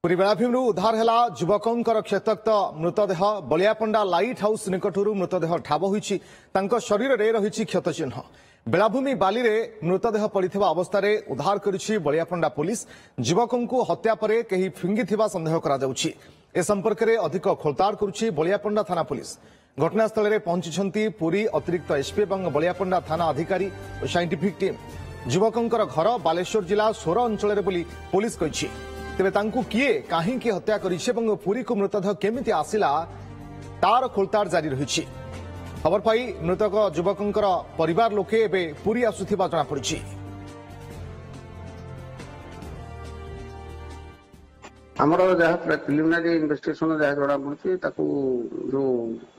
पुरी बेलाभीमु उद्धार है युवकों क्षतक्त मृतदेह बलियापंडा लाइट हाउस निकटू मृतदेह ठाब होईछि तांको शरीर रे रही क्षत चिन्ह बेलाभूमि बाली रे मृतदेह पड़िथिबा अवस्था रे उद्धार करिछि बलियापंडा पुलिस युवकों को हत्या परे केही फिंगिथिबा संदेह करा जाउछि ए संपर्क में अधिक खोलताड़ करुछि बलियापंडा थाना पुलिस घटनास्थल में पहुंची पुरी अतिरिक्त एसपी और बलियापंडा थाना अधिकारी और साइंटिफिक टीम युवकों घर बालेश्वर जिला सोर अंचल बोली पुलिस कही तेरे तांकु किए कहीं हत्या करिछि एवं पुरी को मृतदेह केमिति आसिला तार खोलताड़ जारी रही खबर पाई मृतक युवकों परिवार लोके एबे पुरी आसुथिबा जଣା पड़िछि। आमर जहाँ प्रिलिमिनारी इन्वेस्टिगेशन जहाँ जना पड़ी जो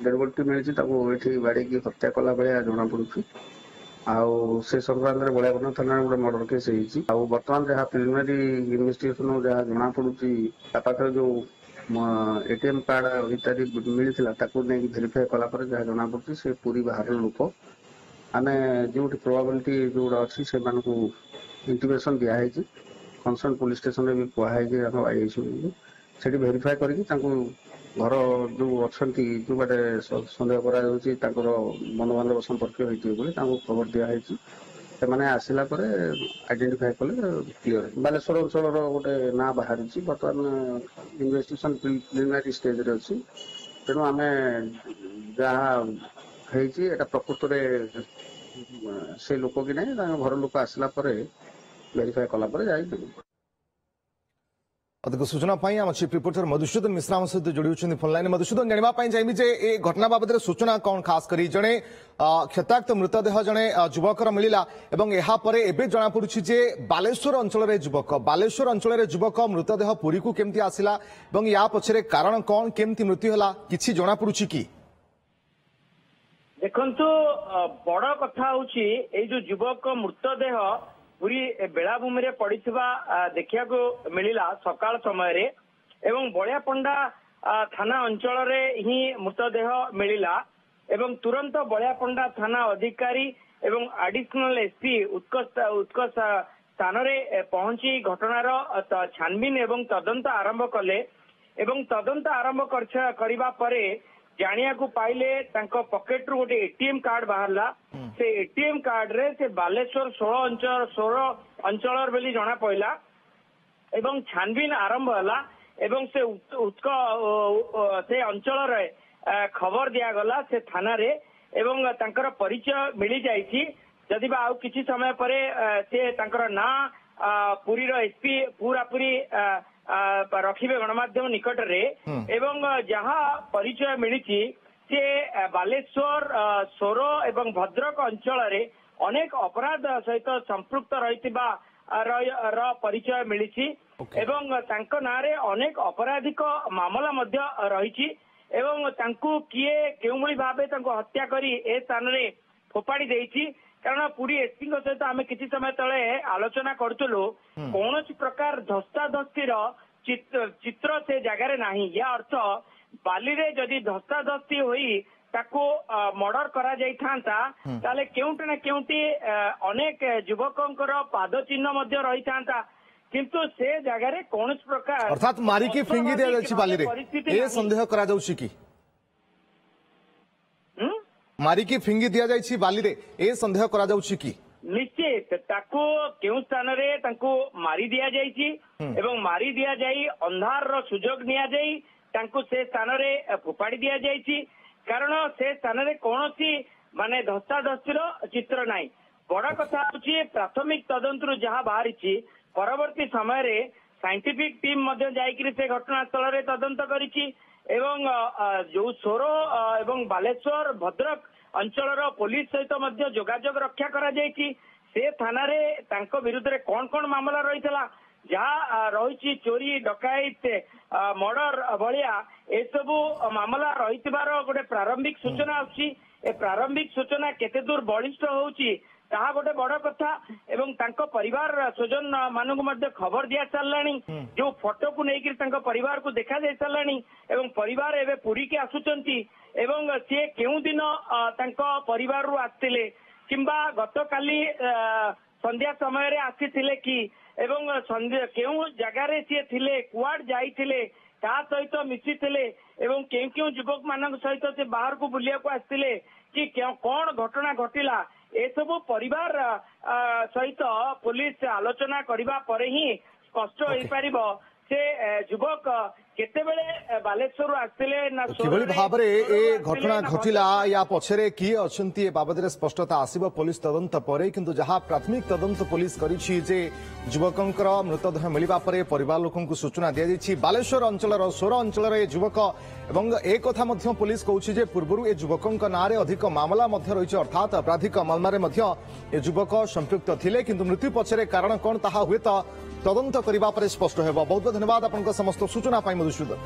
डेड बॉडी मिली बाड़ी हत्या कला भाया जना पड़ी से संक्रांत में बलियापंडा थाना गोटे मर्डर केस होती बर्तमान जहाँ प्रिलिमिनारी इन्वेस्टिगेशन जहाँ जना पड़ी पाखे जो एटीएम कार्ड इत्यादि मिलता नहीं भेरीफाए कलापर जहाँ जना पड़ी से पूरी बाहर लोक आने जो प्रोबाबिलिटी जो अच्छी से इंटिमेशन दिखाई कंसर्न पुलिस स्टेशन में भी कहुई से भेरीफाए करके घर जो अच्छा जो बाटे सन्देह कर बंधु बांधव संपर्क होते खबर दिखाई से आसला आइडेंटिफाई कले क्लीयर बालेश्वर अंचल गोटे ना बाहर बर्तमान इन्वेस्टिगेशन प्रिलिमिनारी स्टेज रे अच्छी तेणु आम जहाँ प्रकृत से लोक कि ना घर लोक आसला वेरीफाई कला जाए अधिक सूचना आम चीफ रिपोर्टर मधुसूदन मिश्रा सहित जोड़ी फोनलाइन मधुसूदन जानापी चाहिए जे ए घटना बाबद सूचना कौन खास करी जड़े क्षताक्त मृतदेह जड़े युवकर मिला एवं जनापड़ी जे बालेश्वर अंचल बालेश्वर अंचल युवक मृतदेह पुरी को केमती आसिला या पछरे कारण कौन केमती मृत्यु है किसी जनापड़ी कि देखंतु बड़ कथा होची ए जो युवक मृतदेह पूरी बेलाभूमि रे पड़िथिबा देखिया को मिलिला सकाळ समय रे एवं बलियापंडा थाना अंचल रे ही मृतदेह मिलिला एवं तुरंत बलियापंडा थाना अधिकारी एवं एडिशनल एसपी उत्कर्ष स्थान रे पहुंची घटनार छानबीन एवं तदंत आरंभ कले एवं तदंत आरंभ करबा परे जानिया को पाइले तांको पॉकेट रू गोटे एटीएम कार्ड बाहरला से एटीएम कार्ड रे से बालेश्वर सोर अंचल बोली जना पड़ा एवं छानबीन आरंभ है एवं से अंचल रे खबर दिया गला से थाना रे एवं तांकर परिचय मिली जाइछि जदि बा आउ किछि समय परे से तांकर ना पुरी रो एसपी पूरा पूरी रखिबे गणमाध्यम निकट रे एवं जहाँ परिचय मिली से बालेश्वर सोर एवं भद्रक अंचल रे अनेक अपराध सहित संपृक्त रही परिचय मिली एवं तांको नारे अनेक आपराधिक मामला मध्य रही एवं तांको किए केउ भली भाबे तांको हत्या करी ए स्थान रे फोपाड़ी देइछि कारण पूरी एसपी सहित आम किसी समय तले आलोचना करूँ कौन प्रकार धस्ताधस्तीर चित्र से जगार नहीं या अर्थ बाली रे जदि धस्ताधस्ती होई ताको मर्डर करा जाई थांता ताले केउटी ना केउटी अनेक युवकों पाद चिन्ह मध्य रही थांता किंतु से जगह रे कौन प्रकार अर्थात मारिकी फिंगी दिया जायछि बाली रे ए संदेह करा जाउछि कि मारिकी फिंगी दिया जायछि बाली रे ए संदेह करा जाउछि कि निश्चित ताको केउ स्थान रे तांको मारी दिया जायछि एवं मारी दिया जाई अंधार रो सुजोग निया जाई तांको से स्थान रे फोपाड़ी दिया जायछि कारण से स्थान रे कोनोसी माने धस्ताधस्तीर चित्र नाही बड़ा कथा होछि प्राथमिक तदंतरु जहां बाहरिछि परवर्ती समय रे साइंटिफिक टीम मध्य जाईकरी से घटनास्थल रे तदंत करिछि एवं जो सोर एवं बालेश्वर भद्रक अंचल पुलिस सहित मध्य जोगाजोग रक्षा करा जायछि से थाना रे तांको विरुद्ध रे कौन कौन मामला रही जहाँ रही चोरी डकायत मर्डर भलिया ए सबु मामला रही गोटे प्रारंभिक सूचना आछि ए प्रारंभिक सूचना केते दूर बलिष्ठ होउछि ताहा गोटे बड़ कथा एवं तांको परिवार स्वजन मानक मध्य खबर दिया सारलानी जो फोटो को लेकर तांको परिवार को देखा जाय सारलानी एवं परिवार एवं पुरी के आसुचंती एवं सी केउ दिन तांको परिवार रु आस्तिले किंबा गत काली संध्या समय रे आसीथिले कि ଏବଂ କେଉଁ ଜାଗାରେ ସିଏ ଥିଲେ, କୁଆଡେ ଯାଇଥିଲେ, କାହା ସହିତ ମିଶିଥିଲେ ଏବଂ କେଉଁ କେଉଁ ଯୁବକ ମାନଙ୍କ ସହିତ ସେ ବାହାରକୁ ବୁଲିବାକୁ ଆସିଥିଲେ କି କଣ ଘଟଣା ଘଟିଲା, ଏସବୁ ପରିବାର ସହିତ ପୋଲିସ ଆଲୋଚନା କରିବା ପରେ ହିଁ ସ୍ପଷ୍ଟ ହେଇପାରିବ ସେ ଯୁବକ କେତେବେଳେ ବାଲେଶ୍ୱରରୁ ଆସିଥିଲେ ନା କିଭଳି ଭାବରେ ଏ ଘଟଣା ଘଟିଲା, ୟା ପଛରେ କିଏ ଅଛନ୍ତି ଏ ବାବଦରେ ସ୍ପଷ୍ଟତା ଆସିବ ପୋଲିସ ତଦନ୍ତ ପରେ। କିନ୍ତୁ ଯାହା ପ୍ରାଥମିକ ତଦନ୍ତ ପୋଲିସ କରିଛି ଯେ ଯୁବକଙ୍କର ମୃତଦେହ ମିଳିବା ପରେ ପରିବାର ଲୋକଙ୍କୁ ସୂଚନା ଦିଆଯାଇଛି। ବାଲେଶ୍ୱର ଅଞ୍ଚଳର ସୋର ଅଞ୍ଚଳର ଏ ଯୁବକ ଏବଂ ଏ କଥା ମଧ୍ୟ ପୋଲିସ କହୁଛି ଯେ ପୂର୍ବରୁ ଏ ଯୁବକଙ୍କ ନାଁରେ ଅଧିକ ମାମଲା ମଧ୍ୟ ରହିଛି, ଅର୍ଥାତ୍ ଅପରାଧିକ ମାମଲାରେ ମଧ୍ୟ ଏ ଯୁବକ ସମ୍ପୃକ୍ତ ଥିଲେ। କିନ୍ତୁ ମୃତ୍ୟୁ ପଛରେ କାରଣ କ'ଣ ତାହା ହୁଏତ ତଦନ୍ତ କରିବା ପରେ ସ୍ପଷ୍ଟ ହେବ। ବହୁତ ବହୁତ ଧନ୍ୟବାଦ ଆପଣଙ୍କ ସମସ୍ତ ସୂଚନା ପାଇଁ ମଧୁସୂଦନ।